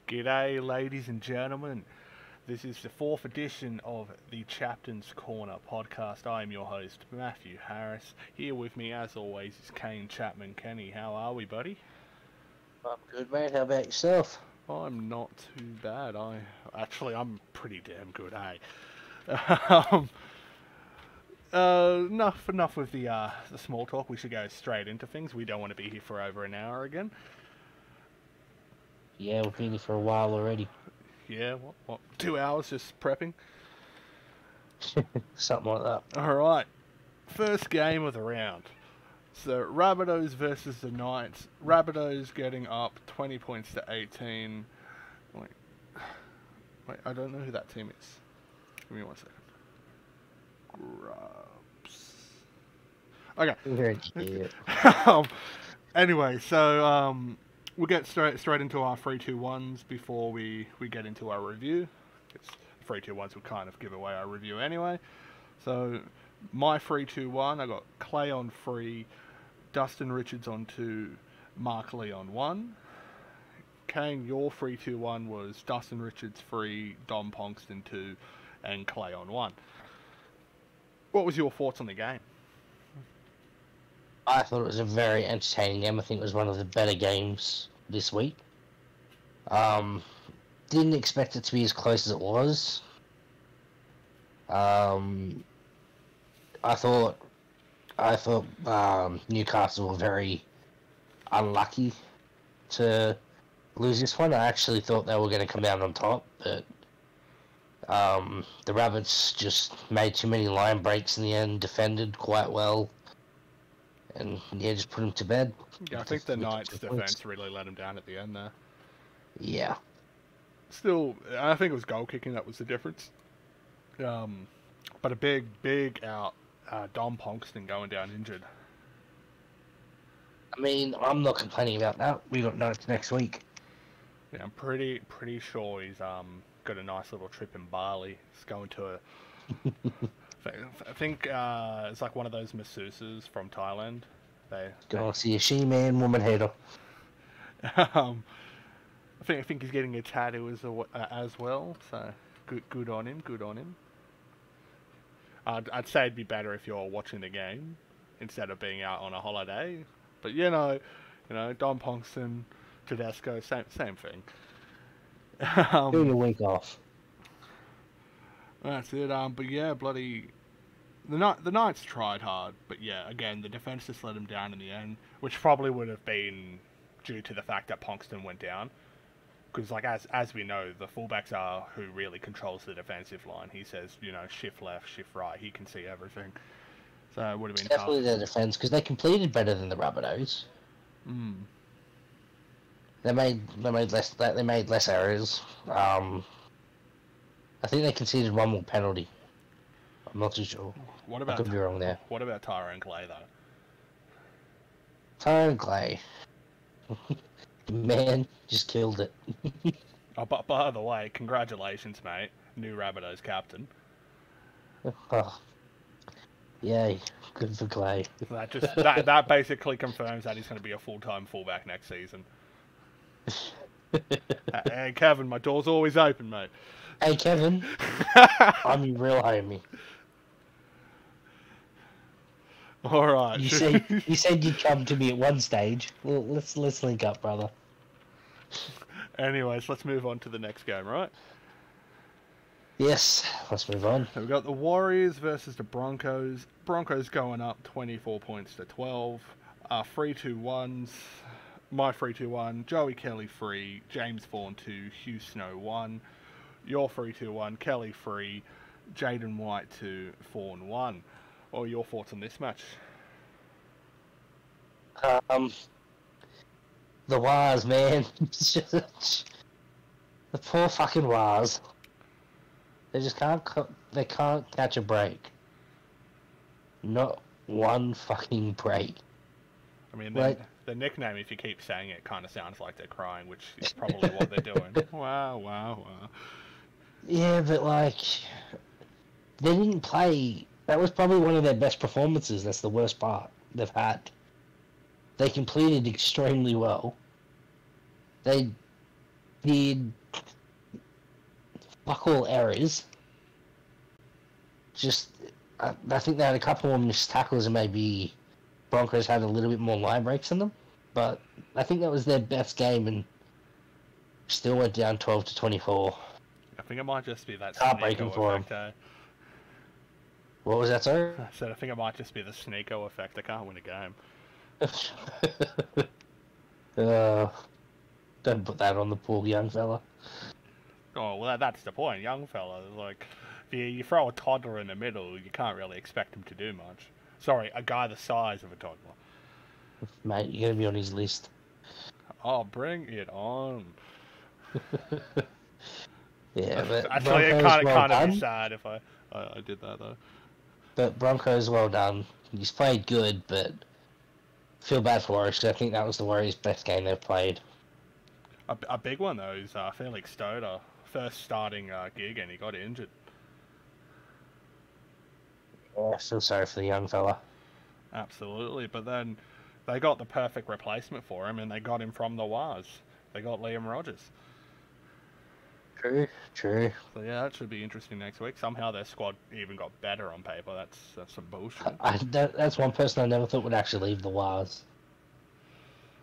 G'day, ladies and gentlemen. This is the fourth edition of the Chaptain's Corner podcast. I am your host, Matthew Harris. Here with me, as always, is Kane Chapman. Kenny, how are we, buddy? I'm good, mate. How about yourself? I'm not too bad. I'm pretty damn good, um, enough with the small talk. We should go straight into things. We don't want to be here for over an hour again. Yeah, we've been here for a while already. Yeah, what 2 hours just prepping? Something like that. Alright, first game of the round. So, Rabbitohs versus the Knights. Rabbitohs getting up 20 points to 18. Wait, I don't know who that team is. Give me 1 second. Grubs. Okay. Anyway, so, we'll get straight into our 3-2-1s before we get into our review. Because 3-2-1s will kind of give away our review anyway. So, my 3-2-1, I got Clay on 3, Dustin Richards on 2, Mark Lee on 1. Kane, your 3-2-1 was Dustin Richards 3, Dom Ponkston 2, and Clay on 1. What was your thoughts on the game? I thought it was a very entertaining game. I think it was one of the better games this week. Didn't expect it to be as close as it was. I thought Newcastle were very unlucky to lose this one. I actually thought they were going to come out on top, but the Rabbits just made too many line breaks in the end, defended quite well. And yeah, just put him to bed. Yeah, I think the Knights' defense really let him down at the end there. Yeah. Still, I think it was goal kicking that was the difference. But a big out, Dom Ponkston going down injured. I mean, I'm not complaining about that. We got Knights next week. Yeah, I'm pretty sure he's got a nice little trip in Bali. He's going to a... I think it's like one of those masseuses from Thailand. Go see a she-man woman hater. I think he's getting a tattoo as well. So good on him. Good on him. I'd say it'd be better if you're watching the game instead of being out on a holiday. But you know, Dom Ponkston, Tedesco, same thing. Doing a week off. That's it. But yeah, bloody the Knights tried hard, but yeah, again the defense just let them down in the end, which probably would have been due to the fact that Ponkston went down. Because like as we know, the fullbacks are who really controls the defensive line. He says, shift left, shift right. He can see everything. So it would have been definitely tough. Their defense, because they completed better than the Rabbitohs. They made less errors. I think they conceded one more penalty. I'm not too sure. What about I could be wrong there. What about Tyrone Clay though? Tyrone Clay, man, just killed it. Oh, but by the way, congratulations, mate, new Rabbitohs captain. Oh, yay, good for Clay. That basically confirms that he's going to be a full-time fullback next season. Hey Kevin, my door's always open, mate. Hey Kevin, I'm your real homie. All right. You said you'd come to me at one stage. Well, let's link up, brother. Anyways, let's move on to the next game, right? Yes, let's move on. So we've got the Warriors versus the Broncos. Broncos going up 24 points to 12. 3-2-1s. My 3-2-1. Joey Kelly 3. James Vaughan 2. Hugh Snow 1. Your 3-2-1. Kelly 3. Jaden White 2. Vaughan 1. What are your thoughts on this match? The Wars, man. The poor fucking Wars. They just can't catch a break. Not one fucking break. I mean, the nickname, if you keep saying it, kind of sounds like they're crying, which is probably what they're doing. Wow. Yeah, but they didn't play. That was probably one of their best performances. That's the worst part they've had. They completed extremely well. They did fuck all errors. Just, I think they had a couple more missed tackles and maybe Broncos had a little bit more line breaks in them. But I think that was their best game and still went down 12-24. I think it might just be that Heartbreaking Sneeko for effect, eh? What was that, sorry? I said I think it might just be the Sneeko effect. They can't win a game. Don't put that on the poor young fella. Oh, well, that's the point. Young fella, like, if you throw a toddler in the middle, you can't really expect him to do much. Sorry, a guy the size of a toddler. Mate, you're going to be on his list. Oh, bring it on. Yeah, but actually, it Broncos kind of done. be sad if I did that, though. But Broncos, well done. He's played good, but feel bad for Warriors because I think that was the Warriors' best game they've played. A big one, though, is Felix Stoder. First starting gig, and he got injured. Oh, I feel sorry for the young fella. Absolutely, but then they got the perfect replacement for him, and they got him from the Waz. They got Liam Rogers. True. So yeah, that should be interesting next week. Somehow their squad even got better on paper. That's some bullshit. That's one person I never thought would actually leave the Waz.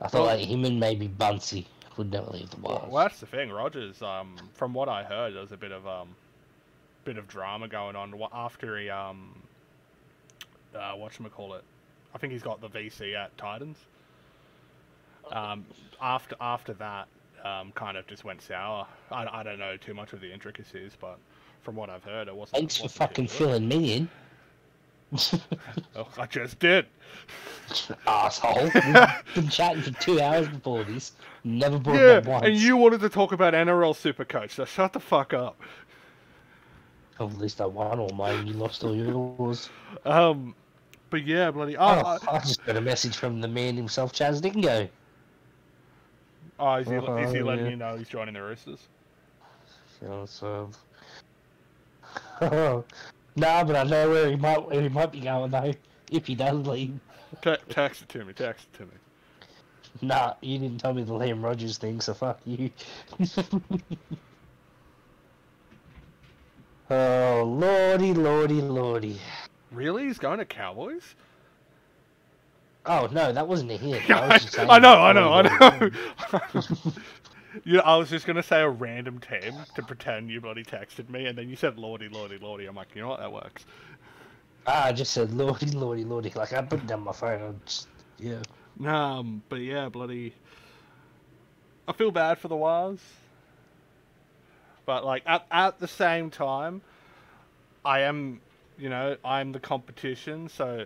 I thought like him and maybe Bunsey would never leave the Waz. Well, that's the thing. Rogers, from what I heard, there was a bit of drama going on after he whatchamacallit. I think he's got the VC at Titans. After that, kind of just went sour. I don't know too much of the intricacies, but from what I've heard, it wasn't. Thanks for fucking filling me in. Oh, I just did. Asshole. We've been chatting for 2 hours before this. Never brought it up once. And you wanted to talk about NRL Supercoach, so shut the fuck up. At least I won all mine. You lost all yours. But yeah, bloody. I just got a message from the man himself, Chaz Dingo. Oh, is he letting you know he's joining the Roosters? Nah, but I know where he might be going though. If he does leave. Text it to me. Nah, you didn't tell me the Liam Rogers thing, so fuck you. Oh, lordy. Really? He's going to Cowboys? Oh, no, that wasn't a hint. I know. Yeah, I was just going to say a random team to pretend you bloody texted me, and then you said lordy. I'm like, you know what, that works. I just said lordy. Like, I put down my phone, yeah. But yeah, bloody... I feel bad for the Waz. But, like, at the same time, I'm the competition, so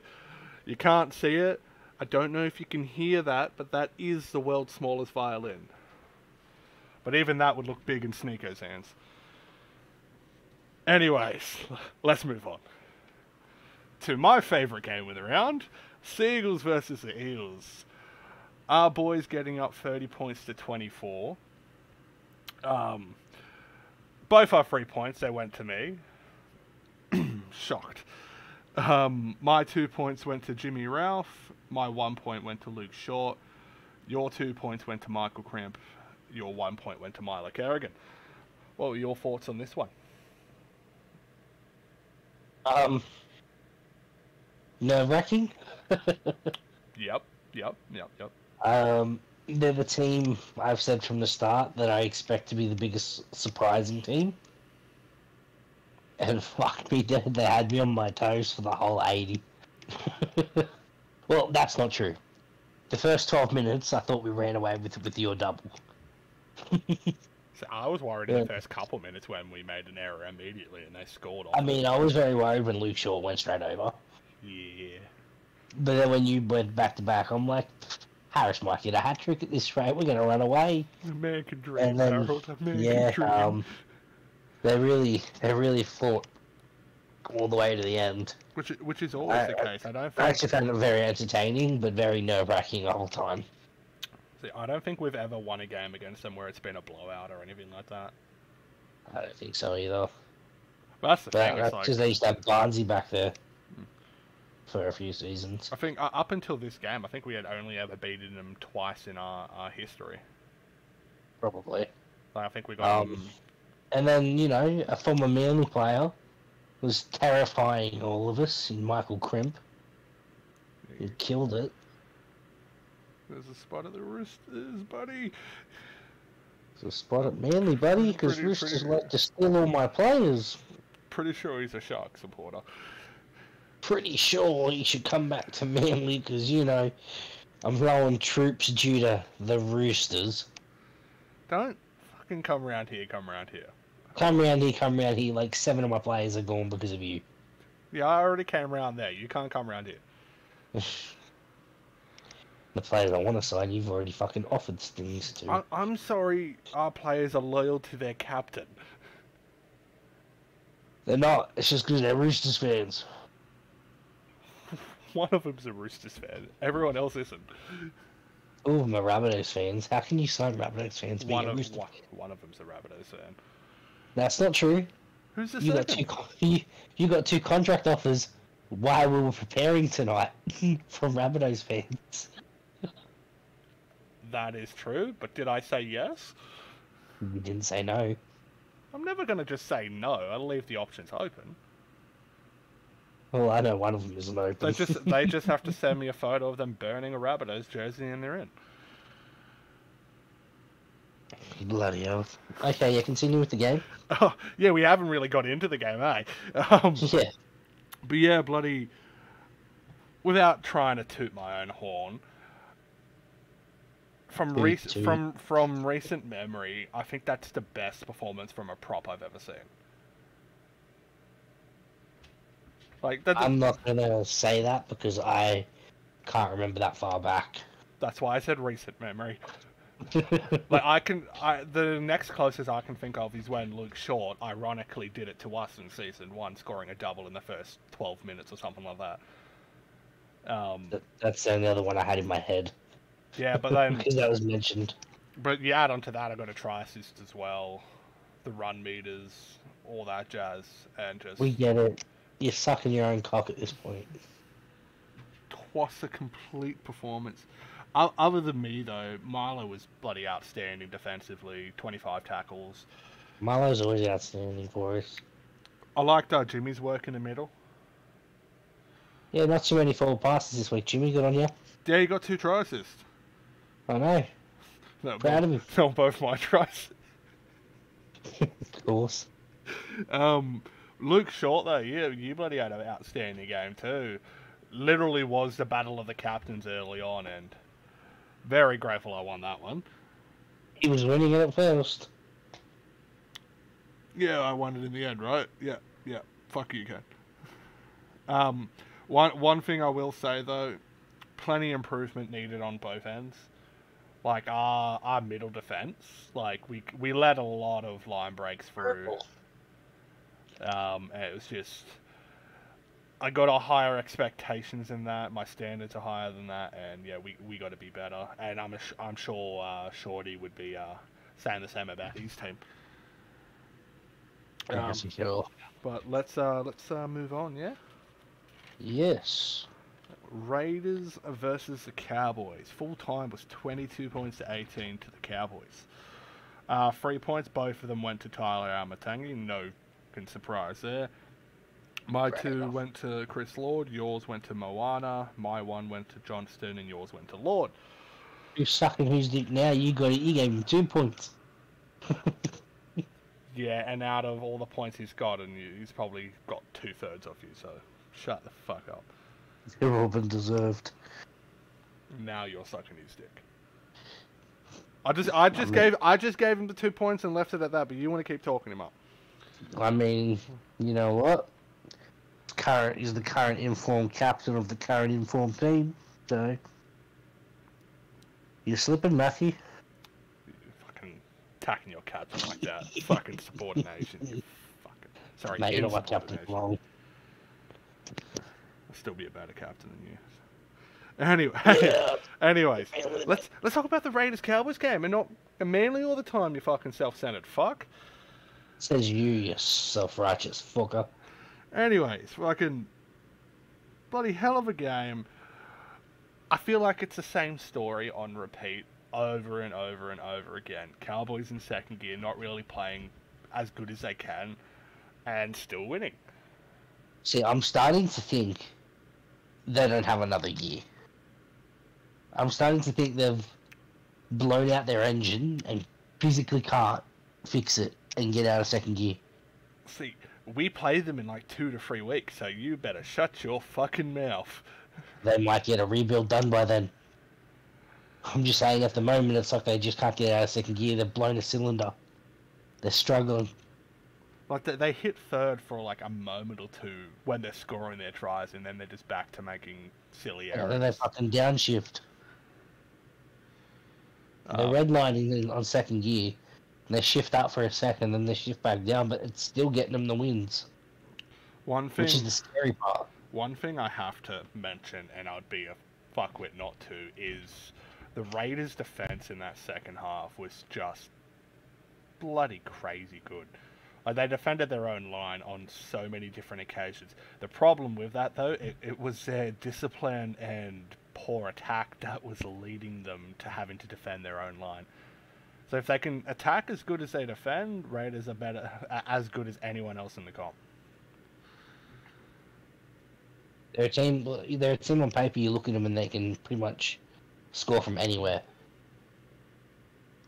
you can't see it. I don't know if you can hear that, but that is the world's smallest violin. But even that would look big in Sneeko's hands. Anyways, let's move on to my favourite game of the round, Seagulls versus the Eels. Our boys getting up 30 points to 24. Both our 3 points, they went to me. Shocked. My 2 points went to Jimmy Ralph. My 1 point went to Luke Short. Your 2 points went to Michael Cramp. Your 1 point went to Milo Kerrigan. What were your thoughts on this one? Nerve-wracking. Yep. They're the team I've said from the start that I expect to be the biggest surprising team. And fuck me, they had me on my toes for the whole 80. Well, that's not true. The first 12 minutes, I thought we ran away with your double. So I was worried in the first couple minutes when we made an error immediately and they scored on I mean, I was very worried when Luke Shaw went straight over. Yeah. But then when you went back to back, I'm like, Harris might get a hat trick at this rate. We're going to run away. A man can dream, And then, Harold. A man can dream. They really fought all the way to the end. Which is always the case. I actually found it very entertaining, but very nerve-wracking the whole time. See, I don't think we've ever won a game against them where it's been a blowout or anything like that. I don't think so either. But that's the thing. That's because they used to have Barnsley back there for a few seasons. I think up until this game, I think we had only ever beaten them twice in our history. Probably. Like, I think we got And then, a former Manly player was terrifying all of us in Michael Crimp. He killed it. There's a spot at the Roosters, buddy. There's a spot at Manly, buddy, because Roosters like to steal all my players. Pretty sure he's a Shark supporter. Pretty sure he should come back to Manly, because, I'm low on troops due to the Roosters. Don't fucking come around here, come around here. Come round here, like 7 of my players are gone because of you. Yeah, I already came around there. You can't come around here. The players I want to sign, you've already fucking offered things to. I'm sorry, our players are loyal to their captain. They're not. It's just because they're Roosters fans. One of them's a Roosters fan. Everyone else isn't. All of them are Rabbitohs fans. How can you sign Rabbitohs fans being a Roosters fan? One of them's a Rabbitohs fan. That's not true. Who's the second? You got 2 contract offers while we were preparing tonight from Rabbitohs fans. That is true, but did I say yes? You didn't say no. I'm never going to just say no. I'll leave the options open. Well, I know one of them isn't open. They just have to send me a photo of them burning a Rabbitohs jersey and they're in. Bloody hell. Okay, yeah, continue with the game. Oh, yeah, we haven't really got into the game, eh? Yeah. But yeah, bloody... Without trying to toot my own horn, from recent memory, I think that's the best performance from a prop I've ever seen. Like I'm not gonna say that because I can't remember that far back. That's why I said recent memory. The next closest I can think of is when Luke Short ironically did it to us in season 1, scoring a double in the first 12 minutes or something like that. That's the only other one I had in my head. Yeah, but then because that was mentioned. But you add on to that, I got a try assist as well, the run meters, all that jazz, and just... We get it. You're sucking your own cock at this point. Twas a complete performance. Other than me, though, Milo was bloody outstanding defensively. 25 tackles. Milo's always outstanding for us. I liked Jimmy's work in the middle. Yeah, not too many forward passes this week. Jimmy, good on you. Yeah, he got 2 try assists. I know. Proud of him. Not both my tries. Of course. Luke Short, though, you bloody had an outstanding game, too. Literally was the battle of the captains early on, and very grateful I won that one. He was winning it at first. Yeah, I won it in the end, right? Yeah. Fuck you, Ken. One thing I will say, though, plenty improvement needed on both ends. Like, our middle defense, like, we let a lot of line breaks through. And it was just... I got a higher expectations than that. My standards are higher than that, and yeah, we got to be better. And I'm sure Shorty would be saying the same about his team. Sure. But let's move on, yeah. Yes. Raiders versus the Cowboys. Full time was 22 points to 18 to the Cowboys. 3 points, both of them went to Tyler Amatangi. No surprise there. My 2 went to Chris Lord, yours went to Moana, my 1 went to Johnston, and yours went to Lord. You're sucking whose dick now, you got it, you gave him 2 points. Yeah, and out of all the points he's gotten, he's probably got 2/3 of you, so shut the fuck up. They're all been deserved. Now you're sucking his dick. I just gave him the 2 points and left it at that, but you want to keep talking him up. I mean, you know what? He's the current informed captain of the current informed team, so... You're slipping, Matthew. You fucking attacking your captain like that. Fucking subordination. You fucking... Sorry, mate, you know what captain long. I'll still be a better captain than you. Anyway, anyways, let's talk about the Raiders-Cowboys game and not Manly all the time, you fucking self-centered fuck. Says you self-righteous fucker. Anyways, fucking bloody hell of a game. I feel like it's the same story on repeat over and over and over again. Cowboys in second gear, not really playing as good as they can, and still winning. See, I'm starting to think they don't have another gear. I'm starting to think they've blown out their engine and physically can't fix it and get out of second gear. See, we play them in like 2 to 3 weeks, so you better shut your fucking mouth. They might get a rebuild done by then. I'm just saying, at the moment, it's like they just can't get out of second gear. They've blown a cylinder. They're struggling. Like, they hit third for like a moment or two when they're scoring their tries, and then they're just back to making silly errors. And then they fucking downshift. They're redlining on second gear. And they shift up for a second, then they shift back down, but it's still getting them the wins. Which is the scary part. One thing I have to mention, and I'd be a fuckwit not to, is the Raiders' defense in that second half was just bloody crazy good. Like, they defended their own line on so many different occasions. The problem with that, though, it was their discipline and poor attack that was leading them to having to defend their own line. So if they can attack as good as they defend, Raiders are as good as anyone else in the comp. They're a team on paper, you look at them and they can pretty much score from anywhere.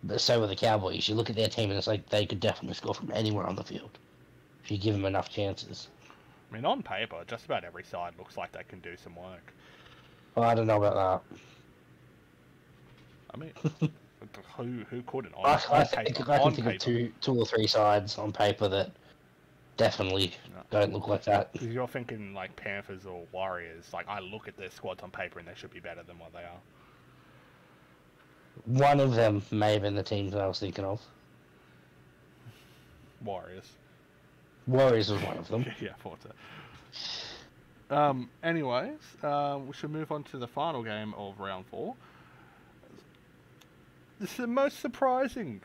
But so are the Cowboys. You look at their team and it's like they could definitely score from anywhere on the field if you give them enough chances. I mean, on paper, just about every side looks like they can do some work. Well, I don't know about that. I mean, who couldn't? I can think of two or three sides on paper that definitely don't look like that. Because you're thinking like Panthers or Warriors. Like, I look at their squads on paper and they should be better than what they are. One of them may have been the teams that I was thinking of. Warriors. Warriors was one of them. Yeah, I thought so. Anyways, we should move on to the final game of round 4. This is the most surprising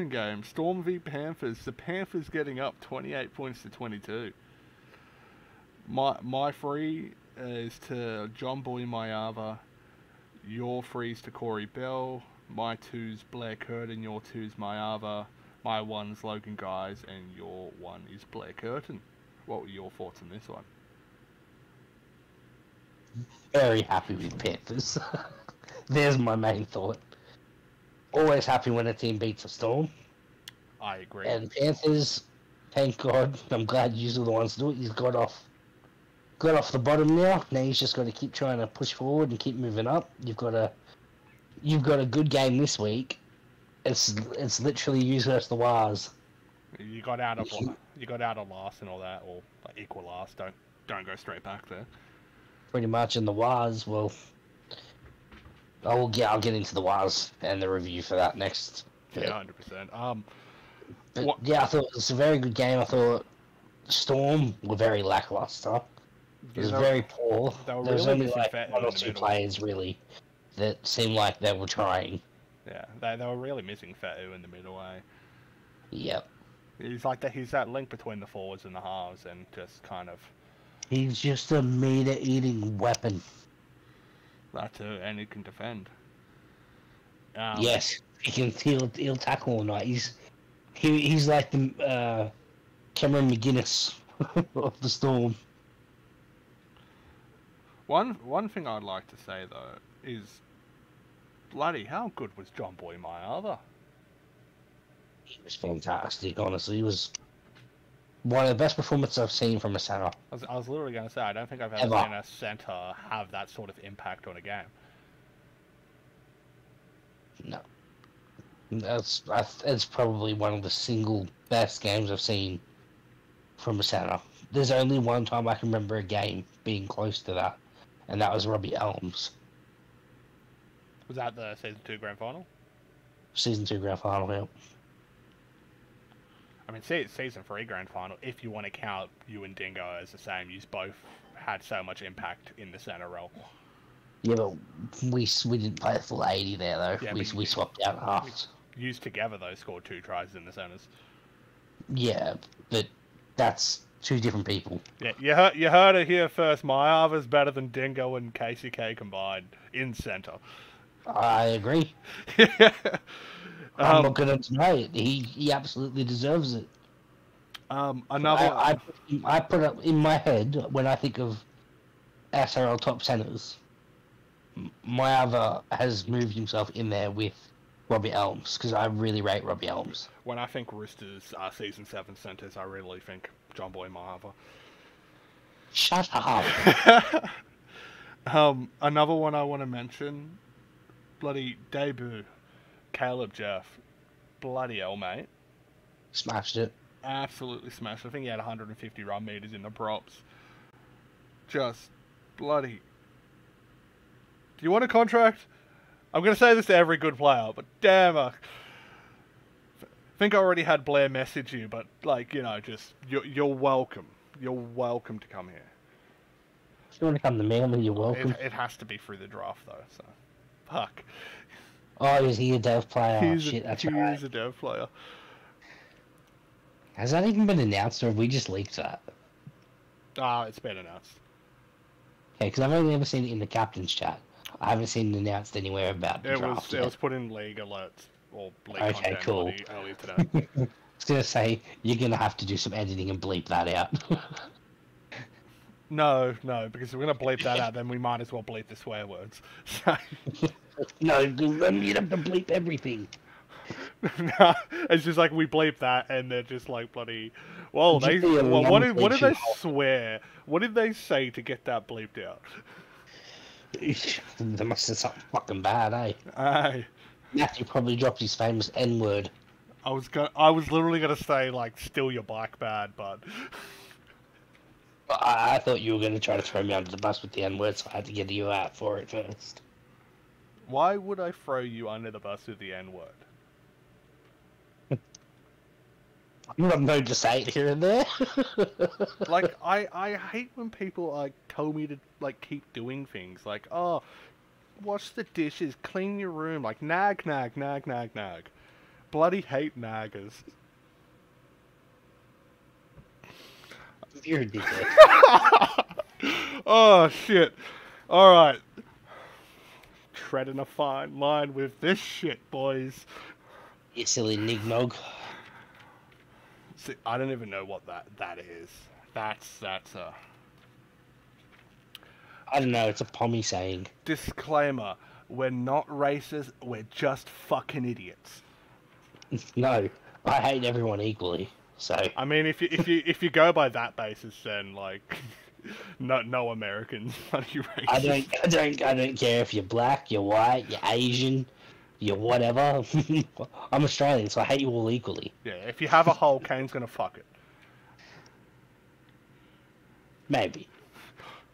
game. Storm v Panthers. The Panthers getting up 28 points to 22. My free is to John Boy Mayava. Your free's to Corey Bell. My 2's Blair Curtin. Your 2's Mayava. My 1's Logan Guys. And your 1 is Blair Curtin. What were your thoughts on this one? Very happy with Panthers. There's my main thought. Always happy when a team beats a Storm. I agree. And Panthers, thank God, I'm glad you were the ones to do it. He's got off the bottom now. Now he's just got to keep trying to push forward and keep moving up. You've got a good game this week. It's literally you versus the Wars. You got out of last and all that, or like equal last. Don't go straight back there. Pretty much in the Wars. Well, I'll get into the Wars and the review for that next. Yeah, 100%. Yeah, I thought it was a very good game. I thought Storm were very lackluster. It was very poor. There was only like one or two players really that seemed like they were trying. Yeah, they were really missing Fatu in the middle way. Yep. He's that link between the forwards and the halves, and just kind of. He's just a meter-eating weapon. That too, and he can defend. Yes, he'll tackle all night. He's like the Cameron McGuinness of the Storm. One thing I'd like to say though is, bloody how good was John Boy Mayava? He was fantastic. Honestly, he was one of the best performances I've seen from a centre. I was literally going to say, I don't think I've ever seen a centre have that sort of impact on a game. No. It's probably one of the single best games I've seen from a centre. There's only one time I can remember a game being close to that, and that was Robbie Elms. Was that the Season 2 Grand Final? Season 2 Grand Final, yeah. I mean, Season 3 Grand Final, if you want to count you and Dingo as the same, you both had so much impact in the centre role. Yeah, but we didn't play the full 80 there, though. Yeah, we swapped out halves. Used together, though, scored 2 tries in the centres. Yeah, but that's 2 different people. Yeah, you heard it here first. Mayava's better than Dingo and KCK combined in centre. I agree. Yeah. I'm not going to deny it. He absolutely deserves it. Another. I put up in my head when I think of SRL top centers. My other has moved himself in there with Robbie Elms because I really rate Robbie Elms. When I think Roosters season 7 centers, I really think John Boy Mahava. Shut up. Another one I want to mention, bloody debut, Caleb Jeff. Bloody hell, mate. Smashed it. Absolutely smashed. I think he had 150 run meters in the props. Just bloody. Do you want a contract? I'm going to say this to every good player, but damn, I think I already had Blair message you, but like, you know, just you're welcome. You're welcome to come here. If you want to come to Manly, you're welcome. It has to be through the draft though, so fuck. Oh, is he a dev player? Oh, shit, that's right. He is a dev player. Has that even been announced, or have we just leaked that? It's been announced. Okay, because I've only ever seen it in the captain's chat. I haven't seen it announced anywhere about the draft. It was put in league alerts or league okay, content cool. earlier today. I was gonna say you're gonna have to do some editing and bleep that out. No, because if we're gonna bleep that out, then we might as well bleep the swear words. So... No, then you'd have to bleep everything. No, it's just like we bleep that, and they're just like bloody. Well, what did they swear? What did they say to get that bleeped out? They must have something fucking bad, eh? Aye. Matthew probably dropped his famous N word. I was literally gonna say like steal your bike bad, but I thought you were gonna try to throw me under the bus with the N word, so I had to get you out for it first. Why would I throw you under the bus with the N word? I'm not known to say it here and there. Like I hate when people like tell me to like keep doing things like, oh, wash the dishes, clean your room, like nag. Bloody hate naggers. You're ridiculous. Oh shit. Alright. Treading a fine line with this shit, boys. You silly nignog. See, I don't even know what that is. That's a... I don't know, it's a pommy saying. Disclaimer, we're not racist, we're just fucking idiots. No, I hate everyone equally, so... I mean, if you go by that basis, then, like, no Americans bloody racist. I don't care if you're black, you're white, you're Asian, you're whatever. I'm Australian, so I hate you all equally. Yeah, if you have a hole, Kane's gonna fuck it. Maybe.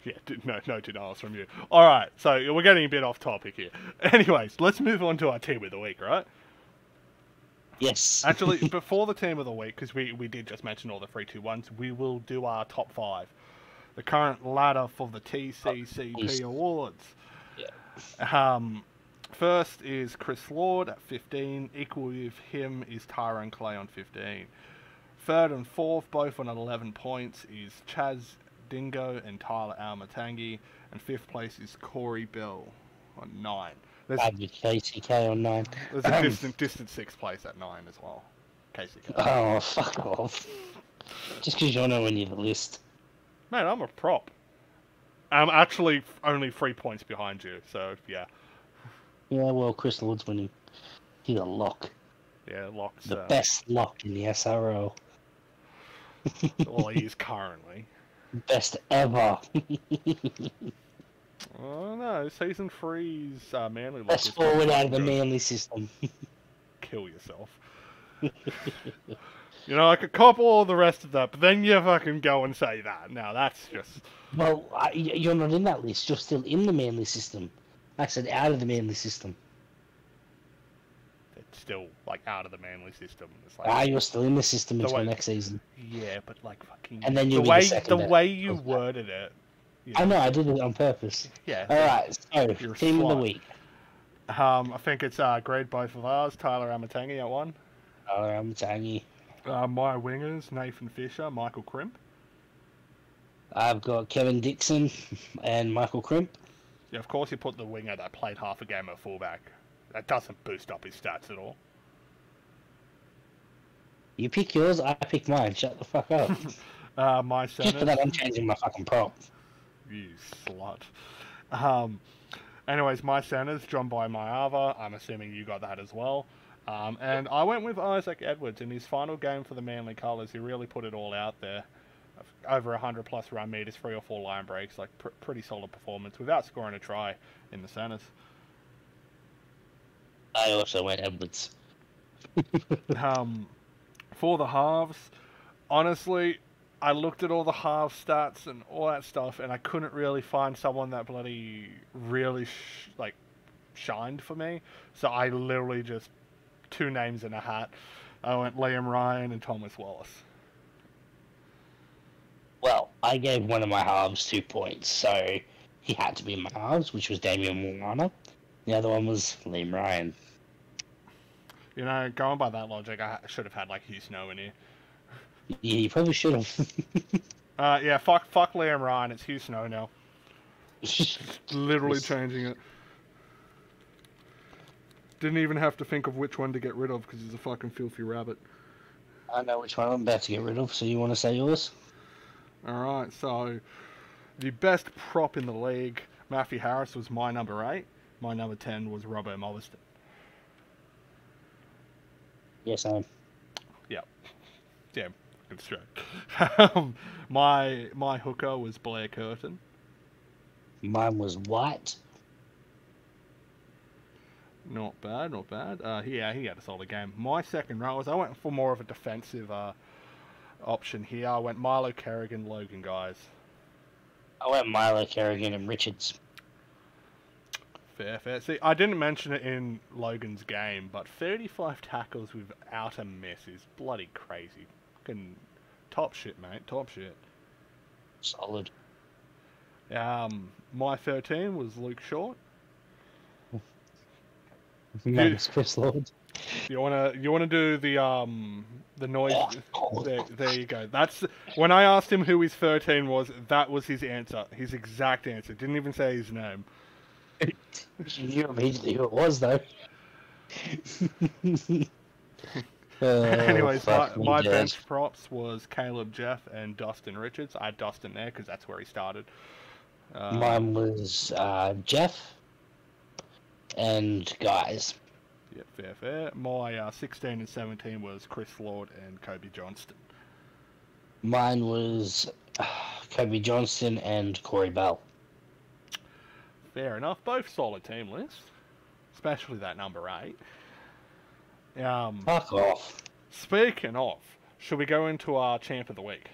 Yeah, no denials from you. Alright, so we're getting a bit off topic here. Anyways, let's move on to our team of the week, right? Yes. Actually, before the team of the week, because we did just mention all the 3-2-1s, we will do our top 5. The current ladder for the TCCP awards. Yeah. First is Chris Lord at 15. Equal with him is Tyrone Clay on 15. Third and fourth, both on 11 points, is Chaz Dingo and Tyler Almatangi. And fifth place is Corey Bell on 9. There's KCK on 9. There's a distant sixth place at 9 as well. KCK. Oh, fuck off. Just because you're not on the list. Man, I'm a prop. I'm actually only 3 points behind you, so yeah. Yeah, well, Chris Lord's winning. He's a lock. Yeah, lock's... The best lock in the SRO. Well, he is currently. Best ever. Oh no, Season 3's Manly lock Best forward out of the Manly system. Kill yourself. You know, I could cop all the rest of that, but then you fucking go and say that. Now, that's just... Well, you're not in that list. You're still in the Manly system. I said out of the Manly system. It's still, like, out of the Manly system. It's like, you're still in the system until next season. Yeah, but, like, fucking... And then you'll the way you worded it... I know, I did it on purpose. Yeah. Alright, so, team of the week. I think it's grade both of ours. Tyler Amatangi at 1. Tyler Amatangi. My wingers, Nathan Fisher, Michael Crimp. I've got Kevin Dixon and Michael Crimp. Yeah, of course you put the winger that played half a game at fullback. That doesn't boost up his stats at all. You pick yours, I pick mine. Shut the fuck up. My Just for centers. that, I'm changing my fucking prop. You slut. Anyways, my centers, John Boy-Mayava. I'm assuming you got that as well. And I went with Isaac Edwards in his final game for the Manly Colours. He really put it all out there. Over 100 plus run meters, 3 or 4 line breaks, like pretty solid performance without scoring a try in the centers. I also went Edwards. For the halves, honestly, I looked at all the half stats and all that stuff, and I couldn't really find someone that bloody really shined for me. So I literally just 2 names in a hat. I went Liam Ryan and Thomas Wallace. Well, I gave one of my halves 2 points, so he had to be in my halves, which was Damian Moana. The other one was Liam Ryan. You know, going by that logic, I should have had like Hugh Snow in here. Yeah, you probably should have. Yeah, fuck Liam Ryan. It's Hugh Snow now. Literally changing it. Didn't even have to think of which one to get rid of because he's a fucking filthy rabbit. I know which one I'm about to get rid of, so you want to say yours? Alright, so the best prop in the league, Matthew Harris, was my number 8. My number 10 was Robbo Molliston. Yes, I am. Yep. Yeah, good straight. My hooker was Blair Curtin. Mine was White. Not bad, not bad. He had a solid game. My second row was I went for more of a defensive option here. I went Milo Kerrigan, Logan guys. I went Milo, Kerrigan, and Richards. Fair. See, I didn't mention it in Logan's game, but 35 tackles without a miss is bloody crazy. Fucking top shit, mate. Top shit. Solid. My 13 was Luke Short. Thanks, Chris Lord. You wanna do the noise? There you go. That's when I asked him who his 13 was. That was his answer. His exact answer. Didn't even say his name. You knew immediately who it was, though. Anyways, my bench props was Caleb Jeff and Dustin Richards. I had Dustin there because that's where he started. Mine was Jeff and guys. Yeah, fair. My 16 and 17 was Chris Lord and Kobe Johnston. Mine was Kobe Johnston and Corey Bell. Fair enough. Both solid team lists, especially that number 8. Fuck off. Speaking of, should we go into our champ of the week?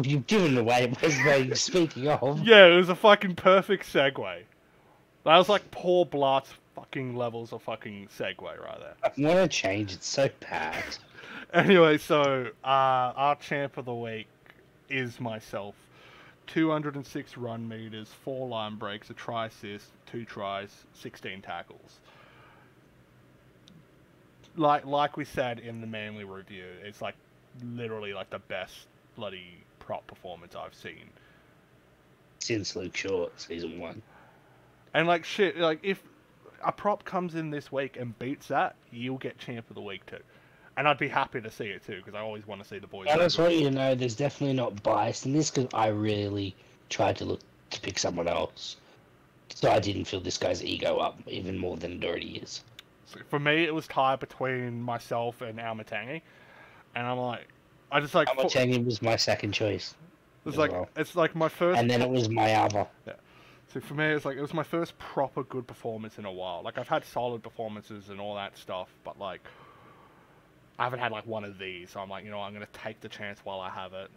You've given away by speaking of. Yeah, it was a fucking perfect segue. That was like Paul Blart fucking levels of fucking segue right there. I want to change it so bad. Anyway, so our champ of the week is myself. 206 run meters, 4 line breaks, a try assist, 2 tries, 16 tackles. Like we said in the Manly review, it's like literally like the best bloody prop performance I've seen Since Luke Short, season 1. And like shit, like if a prop comes in this week and beats that, you'll get champ of the week too. And I'd be happy to see it too, because I always want to see the boys. I just want you to know there's definitely not bias in this, because I really tried to look to pick someone else. So I didn't feel this guy's ego up even more than it already is. So for me, it was tied between myself and Almatangi. And I'm like, I just like... Almatangi was my second choice. It's like my first... And then it was my other. Yeah. So for me, it was my first proper good performance in a while. Like, I've had solid performances and all that stuff, but like... I haven't had like one of these, so I'm like, I'm going to take the chance while I have it,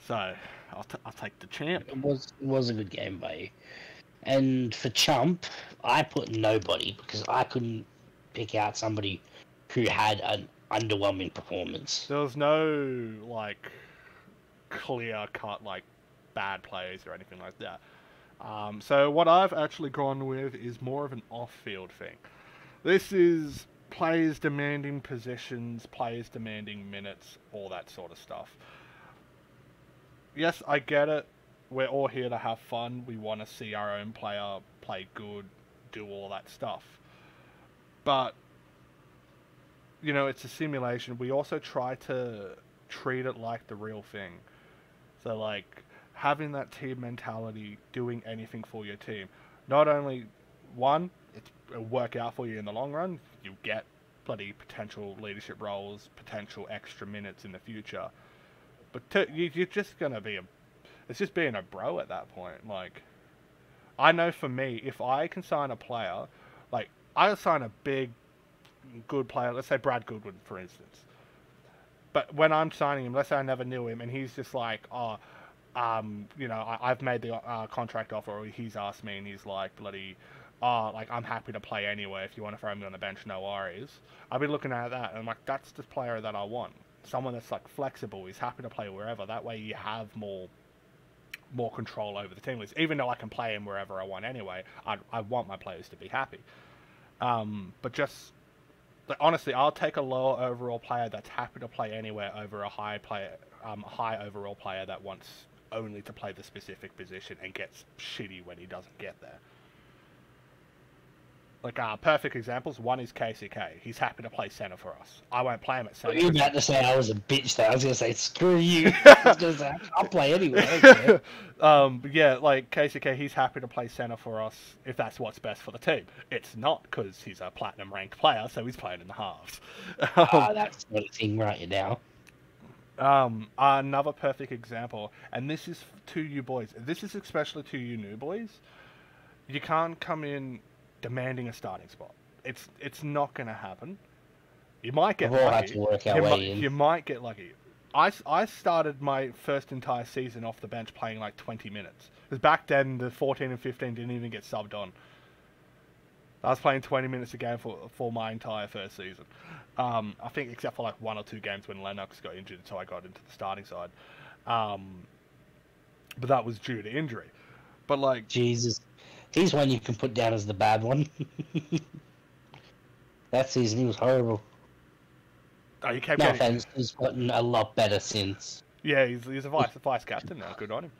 So, I'll take the champ. It was a good game by you. And for Chump, I put nobody, because I couldn't pick out somebody who had an underwhelming performance. There was no, like, clear-cut, like, bad plays or anything like that. So what I've actually gone with is more of an off-field thing. This is... players demanding possessions, players demanding minutes, all that sort of stuff. Yes, I get it. we're all here to have fun. We want to see our own player play good, do all that stuff. But, you know, it's a simulation. We also try to treat it like the real thing. So, like, having that team mentality, doing anything for your team. Not only, one, it'll work out for you in the long run. You get bloody potential leadership roles, potential extra minutes in the future. But two, you're just going to be it's just being a bro at that point. Like, I know for me, if I can sign a player, like, I'll sign a big, good player, let's say Brad Goodwin, for instance. But when I'm signing him, let's say I never knew him, and he's just like, you know, I've made the contract offer, or he's asked me, and he's like, bloody, like, I'm happy to play anywhere. If you want to throw me on the bench, no worries. I'll be looking at that, and I'm like, that's the player that I want. Someone that's, like, flexible, he's happy to play wherever. That way you have more control over the team list. Even though I can play him wherever I want anyway, I want my players to be happy. But just, like, honestly, I'll take a lower overall player that's happy to play anywhere over a high overall player that wants only to play the specific position and gets shitty when he doesn't get there. Like, perfect examples. One is KCK. He's happy to play centre for us. I won't play him at centre. You were about to say I was a bitch there. I was going to say, screw you. I was going to say, I'll play anyway. Okay. But yeah, like, KCK, he's happy to play centre for us if that's what's best for the team. It's not, because he's a platinum ranked player, so he's playing in the halves. That's not a thing right now. Another perfect example, and this is to you boys. This is especially to you new boys. You can't come in demanding a starting spot. It's not going to happen. You might get lucky. You might get lucky. I started my first entire season off the bench playing like 20 minutes. Because back then, the 14 and 15 didn't even get subbed on. I was playing 20 minutes a game for my entire first season. I think except for like 1 or 2 games when Lennox got injured, so I got into the starting side. But that was due to injury. But like... Jesus. He's one you can put down as the bad one. That season, he was horrible. Oh, he kept no offense, he's gotten a lot better since. Yeah, he's a vice captain now. Good on him.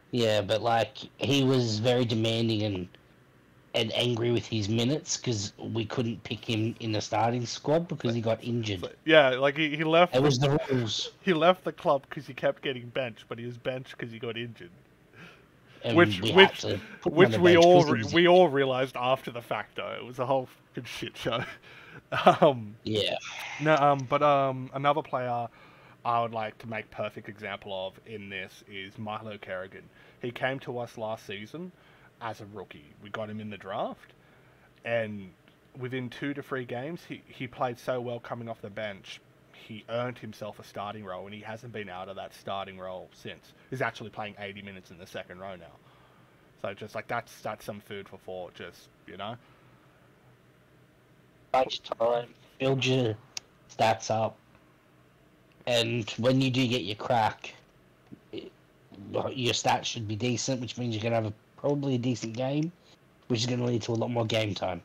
Yeah, but like, he was very demanding and angry with his minutes because we couldn't pick him in the starting squad because he got injured. Yeah, like he left. It was the rules. He left the club because he kept getting benched, but he was benched because he got injured. And which we all realized after the fact, though. It was a whole fucking shit show. Yeah. No, but another player I would like to make perfect example of in this is Milo Kerrigan. He came to us last season as a rookie. We got him in the draft, and within 2 to 3 games, he played so well coming off the bench. He earned himself a starting role, and he hasn't been out of that starting role since. He's actually playing 80 minutes in the second row now. So just like that's some food for thought. Just, you know, much time, build your stats up, and when you do get your crack, your stats should be decent, which means you're gonna have probably a decent game, which is gonna lead to a lot more game time.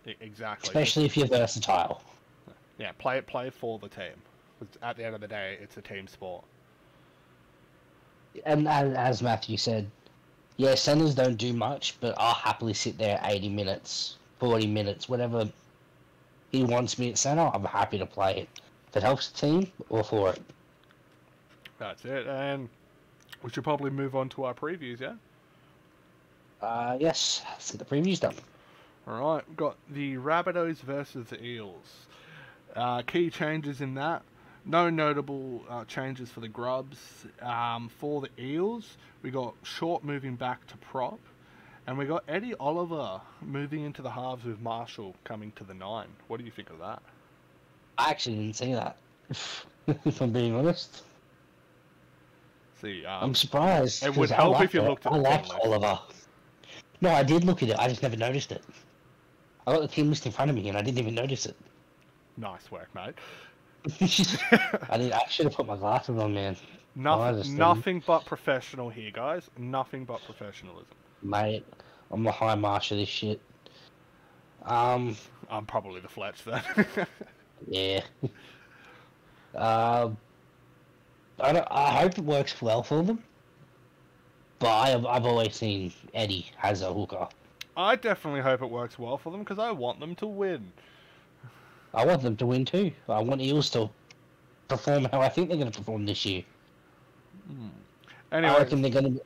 Exactly. Especially if you're versatile. Yeah, play for the team. At the end of the day, it's a team sport. And as Matthew said, yeah, centers don't do much, but I'll happily sit there 80 minutes, 40 minutes, whatever he wants me at center, I'm happy to play it. If it helps the team, all for it. That's it, and we should probably move on to our previews, yeah? Yes, let's get the previews done. Alright, we've got the Rabbitohs versus the Eels. Key changes in that. No notable changes for the Grubs. For the Eels, we got Short moving back to prop. And we got Eddie Oliver moving into the halves with Marshall coming to the 9. What do you think of that? I actually didn't see that, if I'm being honest. See, I'm surprised. It would help if you looked at the team team list. Oliver. No, I did look at it. I just never noticed it. I got the team list in front of me and I didn't even notice it. Nice work, mate. I should have put my glasses on, man. Nothing but professional here, guys. Nothing but professionalism. Mate, I'm the high march of this shit. I'm probably the Fletch then. Yeah. I hope it works well for them. But I've always seen Eddie as a hooker. I definitely hope it works well for them because I want them to win. I want them to win too. I want Eels to perform how I think they're going to perform this year. Anyway, I reckon they're going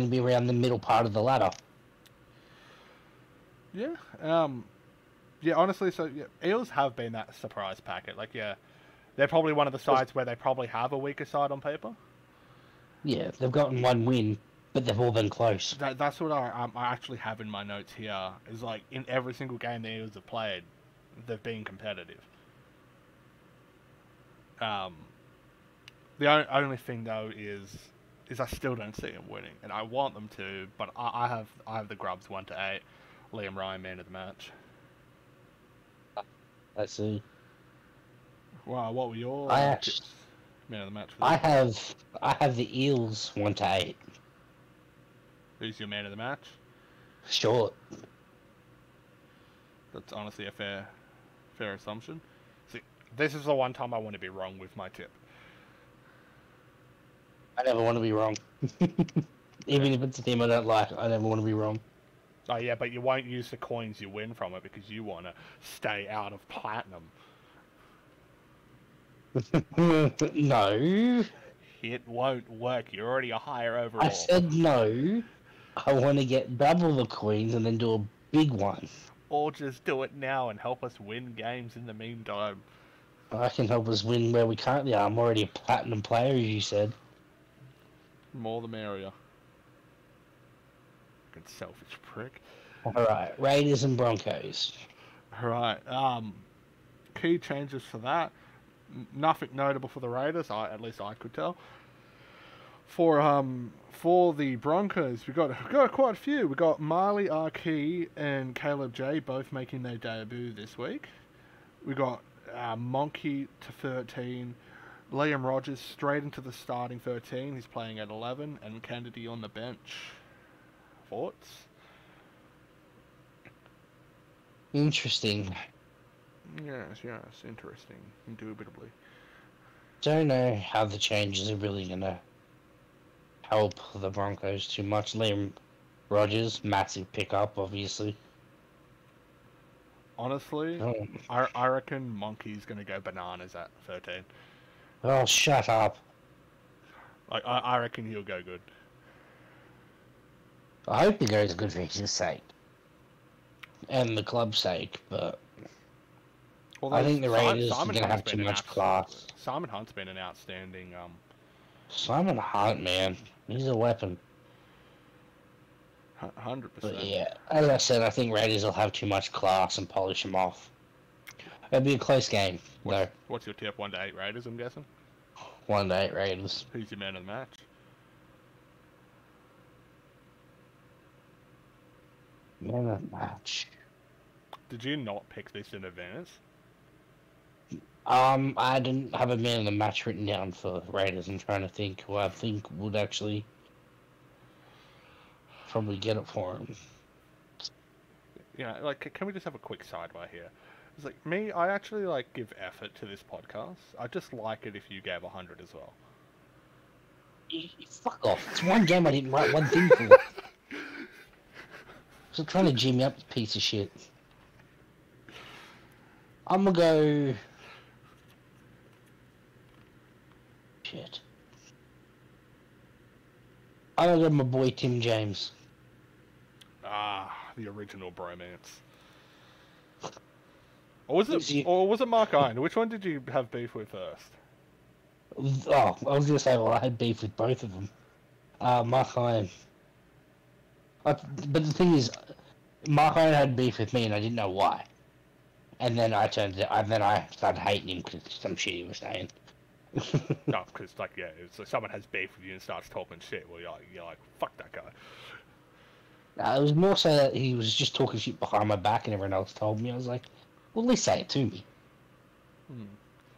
to be around the middle part of the ladder. Yeah. Yeah. Honestly, so yeah, Eels have been that surprise packet. Like, yeah, they're probably one of the sides where they probably have a weaker side on paper. Yeah, they've gotten one win, but they've all been close. That's what I actually have in my notes here. Is like in every single game the Eels have played, they've been competitive. The only thing though is I still don't see them winning, and I want them to, but I have the Grubs 1-8, Liam Ryan man of the match. I see. Wow, what were your tips? Man of the match? I have the Eels 1-8. Who's your man of the match? Short. That's honestly a fair assumption. See, this is the one time I want to be wrong with my tip. I never want to be wrong. Even if it's a team I don't like, I never want to be wrong. Oh yeah, but you won't use the coins you win from it because you want to stay out of platinum. No. It won't work. You're already a higher overall. I said no. I want to get double the coins and then do a big one. Or just do it now and help us win games in the meantime. I can help us win where we currently are. I'm already a platinum player, as you said. More the merrier. Fucking selfish prick. Alright, Raiders and Broncos. Alright, key changes for that. Nothing notable for the Raiders, at least I could tell. For the Broncos, we got quite a few. We got Marley Arkey and Caleb J both making their debut this week. We got Monkey to 13, Liam Rogers straight into the starting 13. He's playing at 11, and Kennedy on the bench. Thoughts? Interesting. Yes, interesting, indubitably. Don't know how the changes are really gonna help the Broncos too much. Liam Rogers, massive pickup, obviously. Honestly, I reckon Monkey's gonna go bananas at 13. Oh, shut up. Like I reckon he'll go good. I hope he goes good for his sake. And the club's sake, but Although I think the Raiders are Simon going to Hunt's have been too much class. Simon Hunt's been an outstanding. Simon Hunt, man, he's a weapon. 100%. But yeah, as I said, I think Raiders will have too much class and polish them off. It'll be a close game, though. What's your tip? 1-8 Raiders, I'm guessing. 1-8 Raiders. Who's your man of the match? Man of the match. Did you not pick this in advance? I didn't have a man of the match written down for Raiders. I'm trying to think who I think would actually probably get it for him. Yeah, like, can we just have a quick sidebar here? It's like, me, I actually, like, give effort to this podcast. I just like it if you gave 100 as well. Fuck off. It's one game I didn't write one thing for. Still trying to G me up, you piece of shit. I'm gonna go... Shit. I'm gonna go my boy Tim James. Ah, the original bromance. Or was it Mark Iron? Which one did you have beef with first? Oh, I was gonna say, well, I had beef with both of them. Mark Iron. But the thing is, Mark Iron had beef with me, and I didn't know why. And then I started hating him because some shit he was saying. No, because like it's like someone has beef with you and starts talking shit. Well, you're like fuck that guy. It was more so that he was just talking shit behind my back, and everyone else told me. I was like, well, at least say it to me.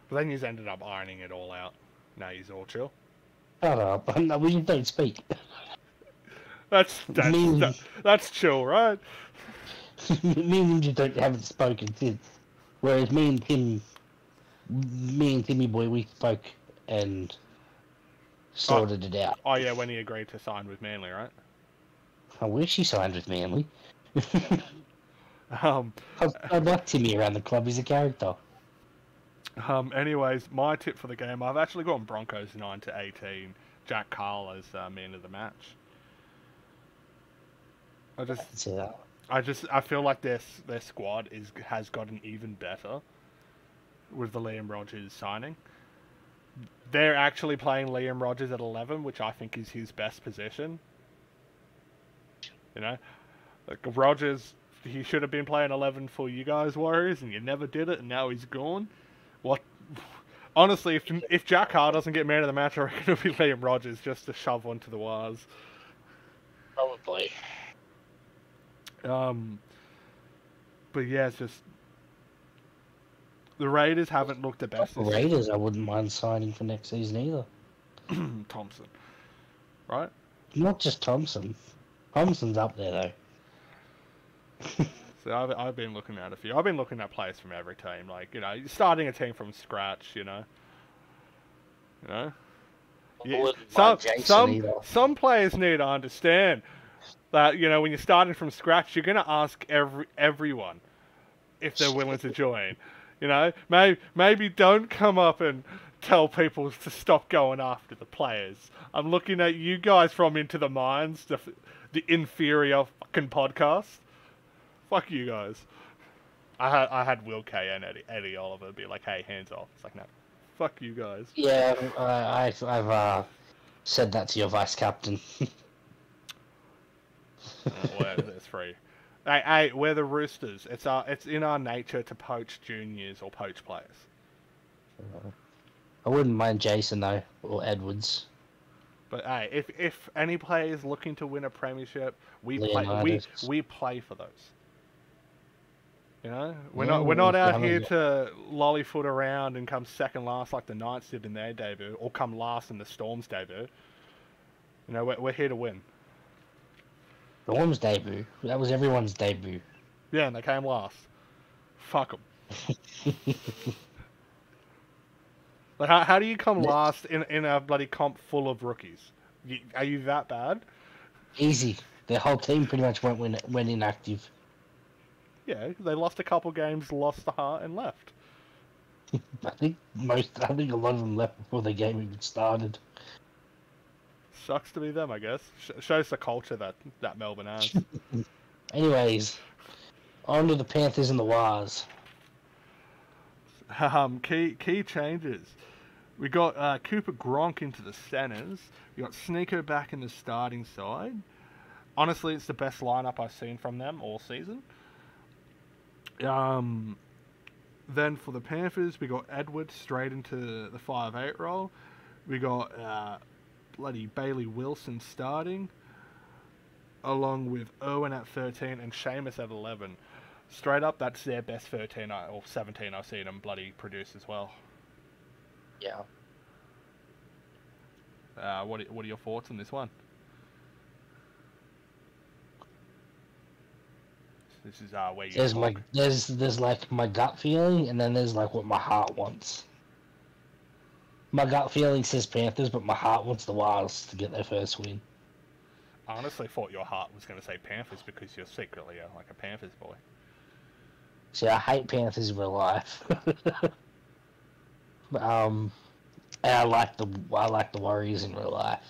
But then you ended up ironing it all out. Now he's all chill. Shut up! No, we don't speak. That's chill, right? Me and him just haven't spoken since. Whereas me and Timmy Boy, we spoke, and sorted it out. Oh yeah, when he agreed to sign with Manly, right? I wish he signed with Manly. Um, I'd like Timmy around the club. He's a character. Anyways, my tip for the game, I've actually gone Broncos 9-18. Jack Carl as man of the match. I feel like their squad has gotten even better with the Liam Rogers signing. They're actually playing Liam Rogers at 11, which I think is his best position. You know, like Rogers, he should have been playing 11 for you guys, Warriors, and you never did it, and now he's gone. What? Honestly, if Jack Carr doesn't get man of the match, I reckon it'll be Liam Rogers just to shove one to the wires. Probably. But yeah, it's just the Raiders haven't looked the best. The Raiders, I wouldn't mind signing for next season either. Thompson, right? Not just Thompson. Thompson's up there though. So I've been looking at a few. I've been looking at players from every team, like starting a team from scratch. Some players need to understand that when you're starting from scratch, you're gonna ask everyone if they're willing to join. Maybe don't come up and tell people to stop going after the players. I'm looking at you guys from Into the Mines, the inferior fucking podcast. Fuck you guys. I had Will K and Eddie Oliver be like, hey, hands off. It's like, no, fuck you guys. Yeah, I've said that to your vice captain. Well, it's free. Hey, we're the Roosters. It's in our nature to poach juniors or poach players. I wouldn't mind Jason though, or Edwards. But hey, if any player is looking to win a premiership, we play for those. We're not out here to lollyfoot around and come second last like the Knights did in their debut, or come last in the Storm's debut. We're here to win. Storm's debut. That was everyone's debut. Yeah, and they came last. Fuck them. Like, how do you come last in a bloody comp full of rookies? Are you that bad? Easy. Their whole team pretty much went inactive. Yeah, they lost a couple games, lost the heart, and left. I think a lot of them left before the game even started. Sucks to be them, I guess. Shows the culture that Melbourne has. Anyways, on to the Panthers and the Wars. Key changes. We got Cooper Gronk into the centres. We got Sneeko back in the starting side. Honestly, it's the best lineup I've seen from them all season. Then for the Panthers, we got Edwards straight into the 5'8" role. We got bloody Bailey Wilson starting, along with Irwin at 13 and Seamus at 11. Straight up, that's their best 13 or 17 I've seen them bloody produce as well. Yeah. What are your thoughts on this one? This is where you there's like my gut feeling, and then there's like what my heart wants. My gut feeling says Panthers, but my heart wants the Wild's to get their first win. I honestly thought your heart was going to say Panthers because you're secretly like a Panthers boy. See, I hate Panthers in real life. And I like the Warriors in real life.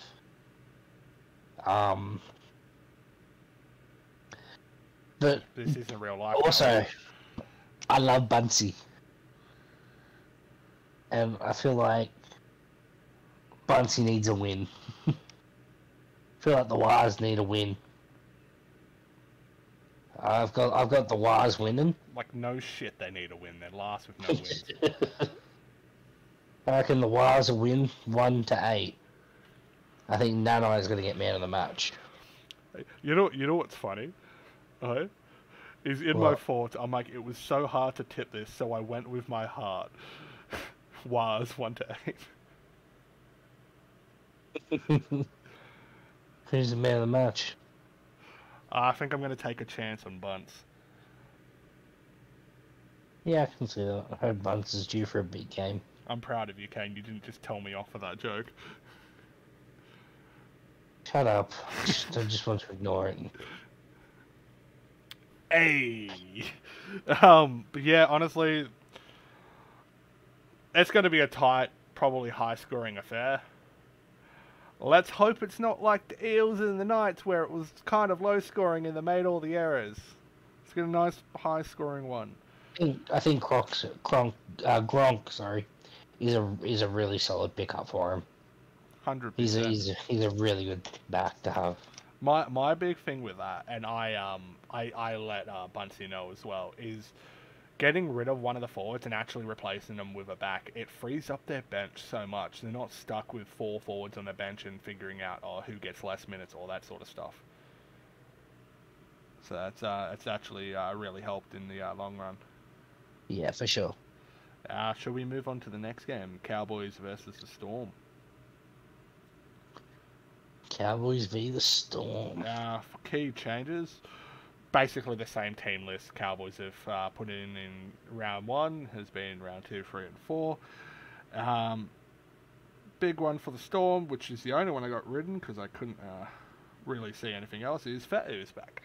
But this isn't real life. Also, I love Bunsey, and I feel like Bunsey needs a win. I feel like the Wars need a win. I've got the Wars winning. Like, no shit, they need a win. They're last with no wins. I reckon the Wars will win 1-8. I think Nanai is going to get man of the match. You know what's funny? Right? Is in my thoughts, I'm like, it was so hard to tip this, so I went with my heart. Wars 1-8. Who's the man of the match? I think I'm going to take a chance on Bunce. Yeah, I can see that. I heard Bunce is due for a big game. I'm proud of you, Kane. You didn't just tell me off for that joke. Shut up. I just want to ignore it. Hey. But yeah, honestly, it's going to be a tight, probably high-scoring affair. Let's hope it's not like the Eels and the Knights, where it was kind of low-scoring and they made all the errors. Let's get a nice, high-scoring one. I think Gronk, sorry, is a really solid pickup for him. 100%. He's a really good back to have. My big thing with that, and I let Bunsey know as well, is getting rid of one of the forwards and actually replacing them with a back. It frees up their bench so much. They're not stuck with 4 forwards on their bench and figuring out who gets less minutes, all that sort of stuff. So that's actually really helped in the long run. Yeah, for sure. Shall we move on to the next game? Cowboys versus the Storm. Cowboys v the Storm. For key changes, basically the same team list Cowboys have put in round 1 has been round 2, 3, and 4. Big one for the Storm, which is the only one I got ridden because I couldn't really see anything else, is Fatu's back.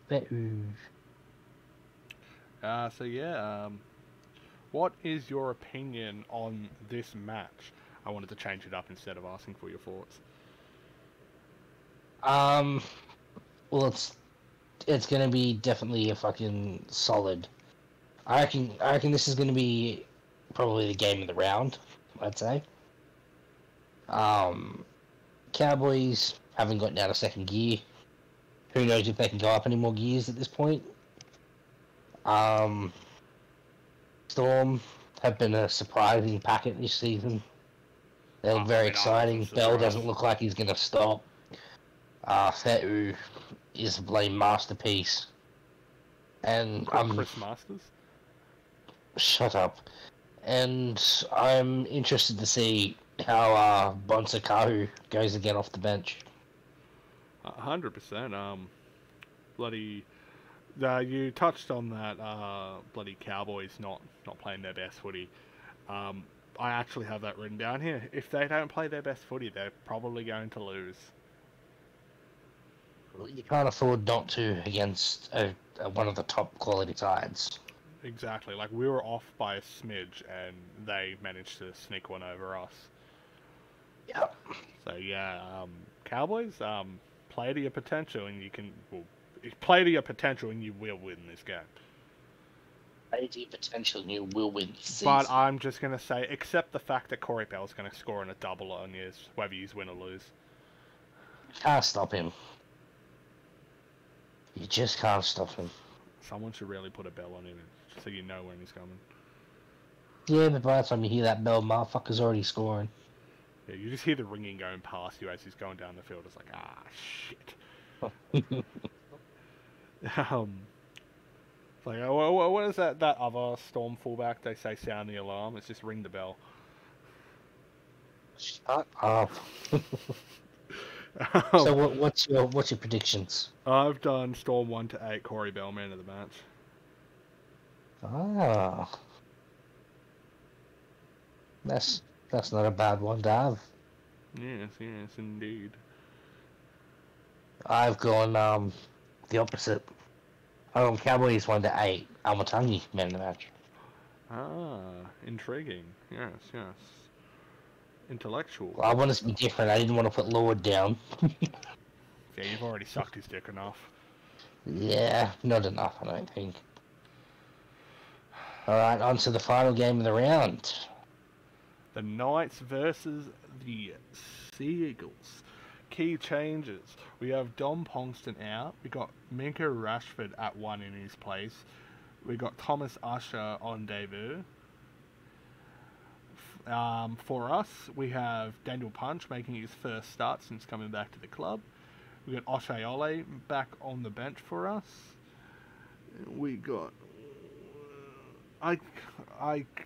Fatu. So yeah, what is your opinion on this match? I wanted to change it up instead of asking for your thoughts. Well, it's gonna be definitely a fucking solid. I reckon this is gonna be probably the game of the round. I'd say. Cowboys haven't gotten out of second gear. Who knows if they can go up any more gears at this point? Storm have been a surprising packet this season. They look very exciting. Bell doesn't look like he's gonna stop. Fatu is a bloody masterpiece. And Chris Masters? Shut up. And I'm interested to see how Bonsakahu goes again off the bench. 100%. Bloody... you touched on that, bloody Cowboys not playing their best footy. I actually have that written down here. If they don't play their best footy, they're probably going to lose. You can't afford not to against one of the top quality sides. Exactly. Like, we were off by a smidge, and they managed to sneak one over us. Yep. So, yeah, Cowboys, play to your potential, and you can... Well, play to your potential, and you will win this game. Play to your potential, and you will win this season. But I'm just going to say, accept the fact that Corey Bell's going to score in a double on you, whether you win or lose. Can't stop him. You just can't stop him. Someone should really put a bell on him so you know when he's coming. Yeah, but by the time you hear that bell, motherfucker's already scoring. Yeah, you just hear the ringing going past you as he's going down the field. It's like, shit. Like, what is that other Storm fullback? They say sound the alarm. It's just ring the bell. Shut up. So what's your predictions? I've done Storm 1 to 8, Corey Bell, man of the match. Ah, that's not a bad one to have. Yes, indeed. I've gone the opposite. Cowboys 1 to 8, Almatangi, man of the match. Intriguing. Yes. Intellectual. Well, I want us to be different. I didn't want to put Lord down. Yeah, you've already sucked his dick enough. Yeah, not enough, I don't think. Alright, on to the final game of the round. The Knights versus the Seagulls. Key changes. We have Dom Pongston out. We got Minka Rashford at 1 in his place. We got Thomas Usher on debut. For us, we have Daniel Punch making his first start since coming back to the club. We got Oshaole back on the bench for us. We got... I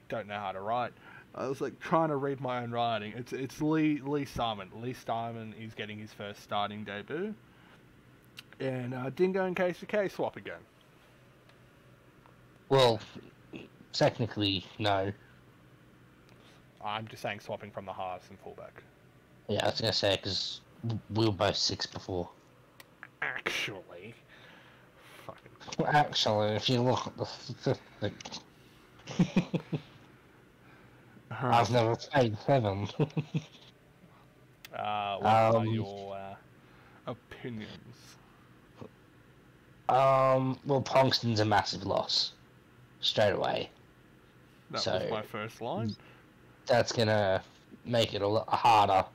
don't know how to write. I was like trying to read my own writing. It's Lee Simon. Lee Simon is getting his first starting debut. And Dingo and KCK swap again. Well, technically, no. I'm just saying swapping from the halves and fullback. Yeah, I was gonna say because we were both 6 before. Actually. Fucking... Well, actually, if you look at the statistic, Alright. I've never played 7. What are um, your opinions? well, Ponkston's a massive loss straight away. That was So my first line. that's gonna make it a lot harder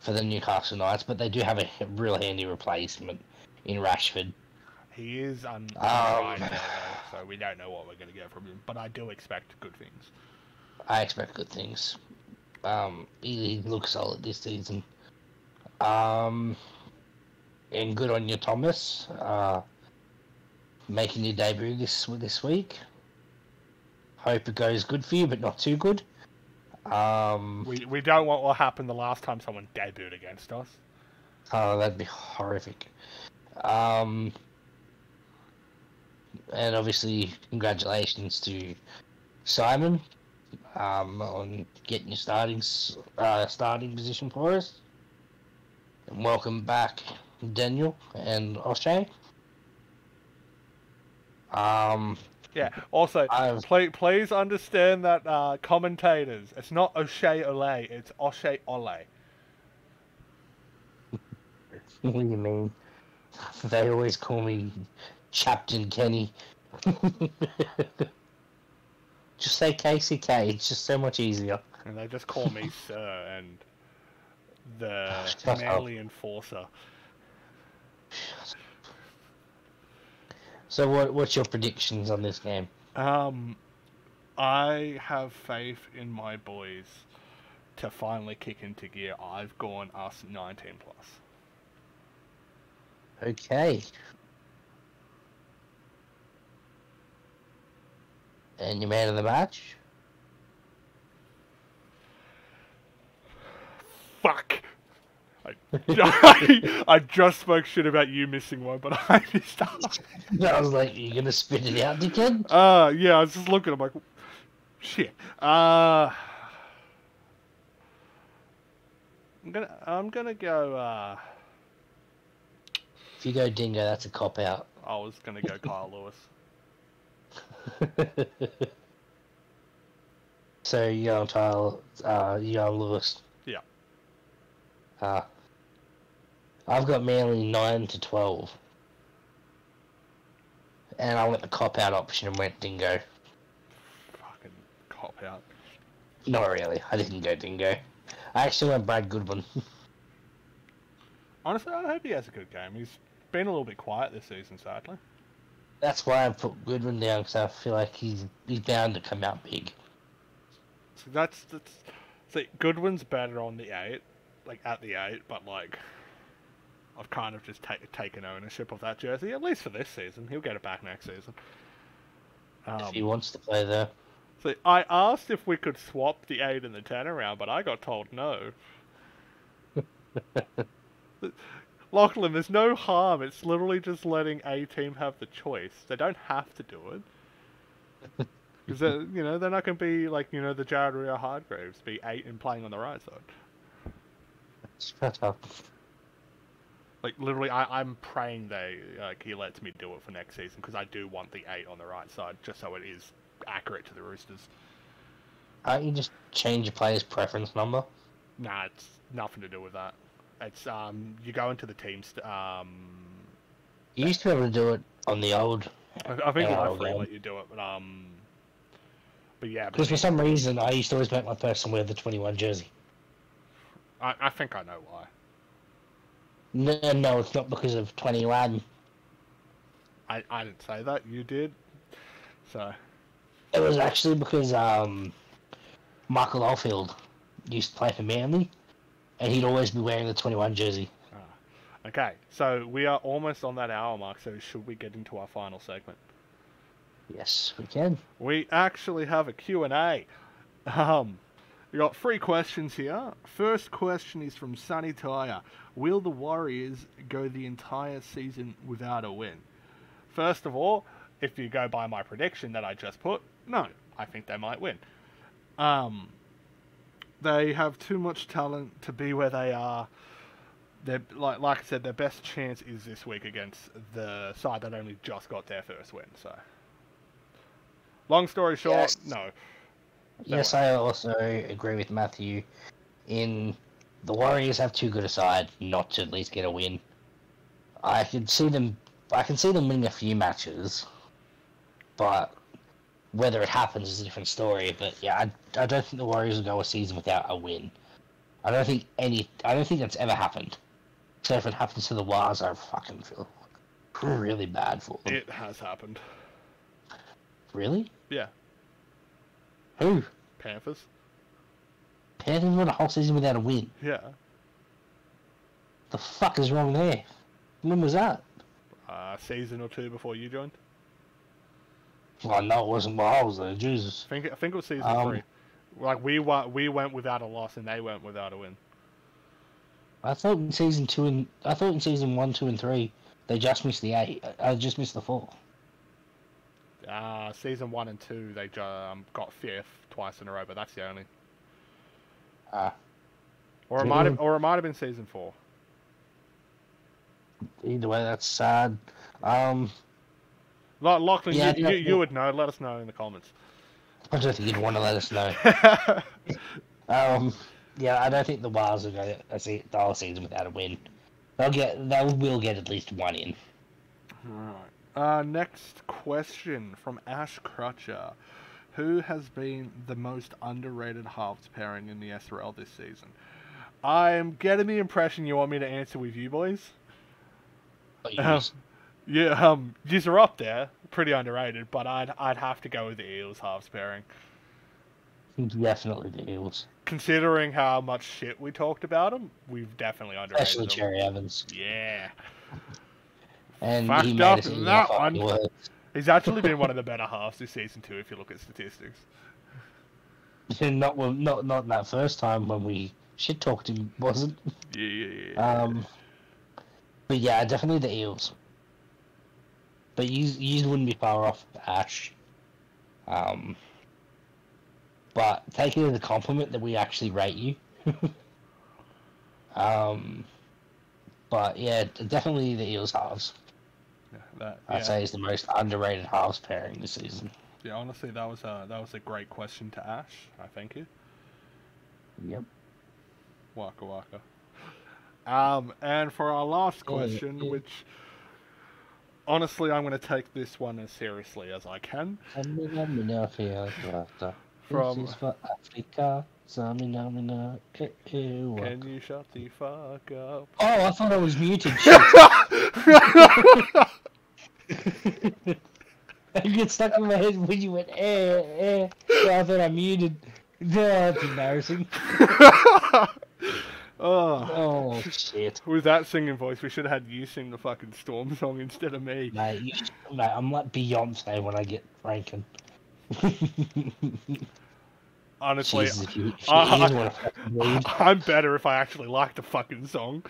for the Newcastle Knights, but they do have a real handy replacement in Rashford. He is unsigned there, though, so we don't know what we're going to get from him. But I do expect good things. I expect good things. He looks solid this season. And good on you, Thomas. Making your debut this week. Hope it goes good for you, but not too good. We don't want what happened the last time someone debuted against us. Oh, that'd be horrific. And obviously, congratulations to Simon on getting your starting position for us. And welcome back, Daniel and O'Shea. Yeah. Also, please understand that commentators, it's not O'Shea Ole, it's O'Shea Ole. What do you mean? They always call me Chaptain Kenny. Just say KCK, it's just so much easier. And they just call me Sir and the Manly Enforcer. So what's your predictions on this game? I have faith in my boys to finally kick into gear. I've gone us 19 plus. Okay. And your man of the match? Fuck! I just spoke shit about you missing one, but I missed out. I was like, you gonna spit it out, dickhead? Yeah, I was just looking, I'm like, shit. I'm gonna go, If you go Dingo, that's a cop-out. I was gonna go Kyle Lewis. So you on you on Lewis. Yeah. I've got Manly 9-12. And I went the cop-out option and went Dingo. Fucking cop-out. Not really, I didn't go Dingo. I actually went Brad Goodwin. Honestly, I hope he has a good game. He's been a little bit quiet this season, sadly. That's why I put Goodwin down, because I feel like he's bound to come out big. So see, Goodwin's better on the 8, like at the 8, but like I've kind of just taken ownership of that jersey, at least for this season. He'll get it back next season. If he wants to play there. So I asked if we could swap the 8 and the 10 around, but I got told no. Lachlan, there's no harm. It's literally just letting a team have the choice. They don't have to do it. Because they're not going to be like, the Jared Rio Hargraves, be 8 and playing on the right side. Shut up. Like, literally, I'm praying he lets me do it for next season, because I do want the 8 on the right side, just so it is accurate to the Roosters. Can't you just change your player's preference number? Nah, it's nothing to do with that. It's, you go into the teams, You used to be able to do it on the old... I think Life Free let you do it, but yeah. Because for some reason, I used to always make my person wear the 21 jersey. I think I know why. No, it's not because of 21. I didn't say that, you did. So... It was actually because Michael Oldfield used to play for Manly, and he'd always be wearing the 21 jersey. Okay, so we are almost on that hour mark, so should we get into our final segment? Yes, we can. We actually have a Q&A. We got 3 questions here. First question is from Sunny Tyre. Will the Warriors go the entire season without a win? First of all, if you go by my prediction that I just put, no, I think they might win. They have too much talent to be where they are. They're, like I said, their best chance is this week against the side that only just got their first win. So, long story short, Yes. no. Yes, I also agree with Matthew. In the Warriors have too good a side not to at least get a win. I can see them winning a few matches, but whether it happens is a different story. But yeah, I don't think the Warriors will go a season without a win. I don't think that's ever happened. So if it happens to the Wars, I fucking feel really bad for them. It has happened. Really? Yeah. Who? Panthers. Panthers went a whole season without a win. Yeah. The fuck is wrong there? When was that? Season or two before you joined. Well, no, it wasn't while I was there. Jesus. I think it was season 3. Like we went without a loss and they went without a win. I thought in season 1, 2, and 3, they just missed the 8. I just missed the 4. Season 1 and 2, they got 5th twice in a row, but that's the only. Or it might have been season 4. Either way, that's sad. Lachlan, yeah, you would know. Let us know in the comments. I don't think you'd want to let us know. Yeah, I don't think the Wales will go the whole season without a win. They will get at least one in. Alright. Next question from Ash Crutcher. Who has been the most underrated halves pairing in the SRL this season? I'm getting the impression you want me to answer with you boys. Yeah, yous are up there, pretty underrated, but I'd have to go with the Eels halves pairing. Definitely the Eels. Considering how much shit we talked about them, we've definitely underrated Especially them. Cherry Evans. Yeah. And Fucked he up made us in that one. worse. He's actually been one of the better halves this season too, if you look at statistics. Not that first time when we shit talked him, wasn't? Yeah. But yeah, definitely the Eels. But you wouldn't be far off, Ash. But take it as a compliment that we actually rate you. But yeah, definitely the Eels halves. I'd say is the most underrated halves pairing this season. Yeah, honestly, that was a great question to Ash. I thank you. Yep. Waka waka. And for our last question, which honestly I'm going to take this one as seriously as I can. From for Africa. Can you shut the fuck up? Oh, I thought I was muted. I get stuck in my head when you went So I thought I muted. That's embarrassing. Oh shit! With that singing voice, we should have had you sing the fucking Storm song instead of me. Mate, I'm like Beyonce when I get Franken. Honestly, Jesus, I'm better if I actually like the fucking song.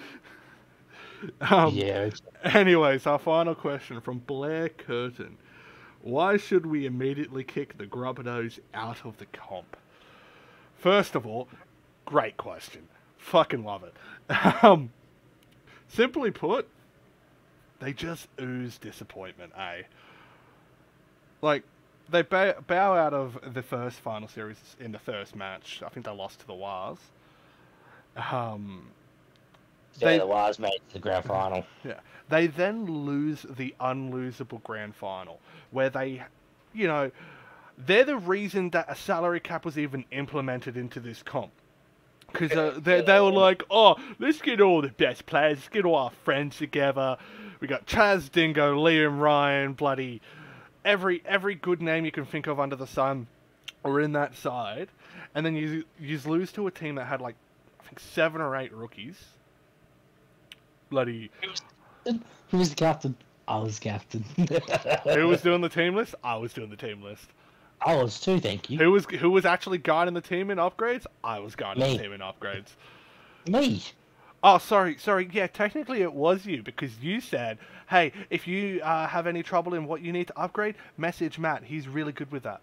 Yeah. Anyways, our final question from Blair Curtin. Why should we immediately kick the Grubbidos out of the comp? First of all, great question. Fucking love it. Simply put, they just ooze disappointment, eh? Like, they bow out of the first final series in the first match. I think they lost to the Wars. The Wars made it to the grand final. Yeah. They then lose the unlosable grand final, where they, they're the reason that a salary cap was even implemented into this comp. Because they were like, oh, let's get all the best players, let's get all our friends together. We got Chaz Dingo, Liam Ryan, bloody every good name you can think of under the sun are in that side. And then you lose to a team that had, like, I think 7 or 8 rookies. Bloody... Who was the captain? I was captain. Who was doing the team list? I was doing the team list. I was too, thank you. Who was actually guiding the team in upgrades? I was guiding the team in upgrades. Me? Oh, sorry. Yeah, technically it was you, because you said, hey, if you have any trouble in what you need to upgrade, message Matt. He's really good with that.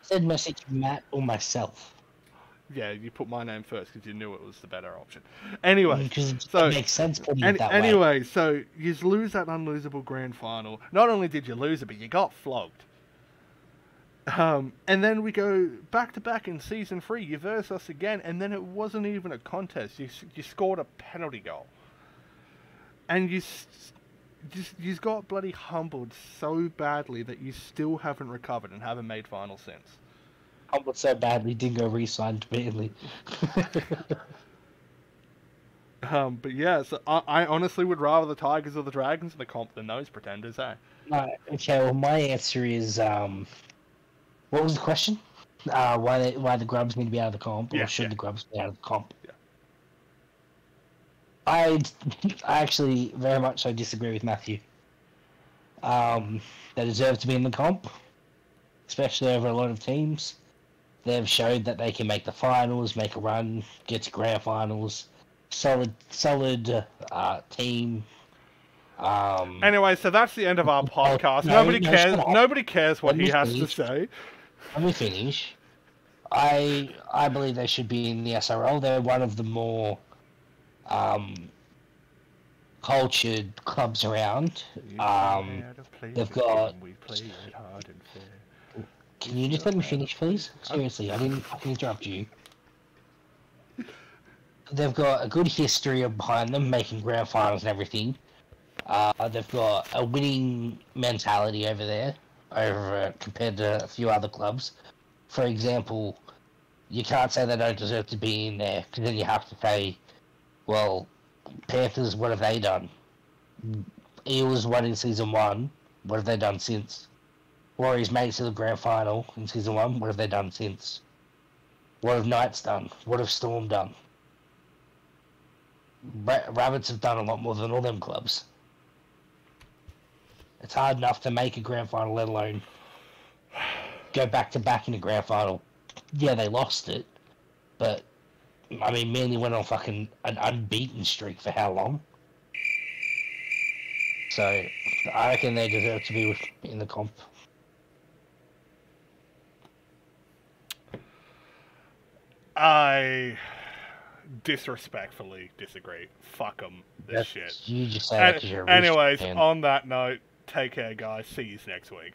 I said message Matt or myself. Yeah, you put my name first because you knew it was the better option. Anyway, Because so it makes sense putting it that way. anyway, so you lose that unlosable grand final. Not only did you lose it, but you got flogged. And then we go back to back in season 3. You verse us again, and then it wasn't even a contest. You scored a penalty goal, and you got bloody humbled so badly that you still haven't recovered and haven't made finals since. Humbled so badly, Dingo re-signed immediately. But yeah, so I honestly would rather the Tigers or the Dragons in the comp than those pretenders, eh? Okay, well, my answer is, what was the question? Why the Grubs need to be out of the comp, or should the Grubs be out of the comp? Yeah. I actually very much so disagree with Matthew. They deserve to be in the comp, especially over a lot of teams. They've showed that they can make the finals, make a run, get to grand finals. Solid team. Anyway, so that's the end of our podcast. Nobody cares what he has to say. Let me finish. I believe they should be in the SRL. They're one of the more cultured clubs around. They've got. Can you just let me finish, please? Seriously, I didn't fucking interrupt you. They've got a good history behind them, making grand finals and everything. They've got a winning mentality over there, compared to a few other clubs. For example, you can't say they don't deserve to be in there, because then you have to say, well, Panthers, what have they done? Eels won in season 1. What have they done since? Warriors made it to the grand final in season 1. What have they done since? What have Knights done? What have Storm done? Rabbits have done a lot more than all them clubs. It's hard enough to make a grand final, let alone go back to back in a grand final. Yeah, they lost it, but I mean, Manly went on fucking an unbeaten streak for how long? So I reckon they deserve to be in the comp. I disrespectfully disagree. Fuck them. This shit. You just say that because you're a Anyways, fan. on that note, take care, guys. See you next week.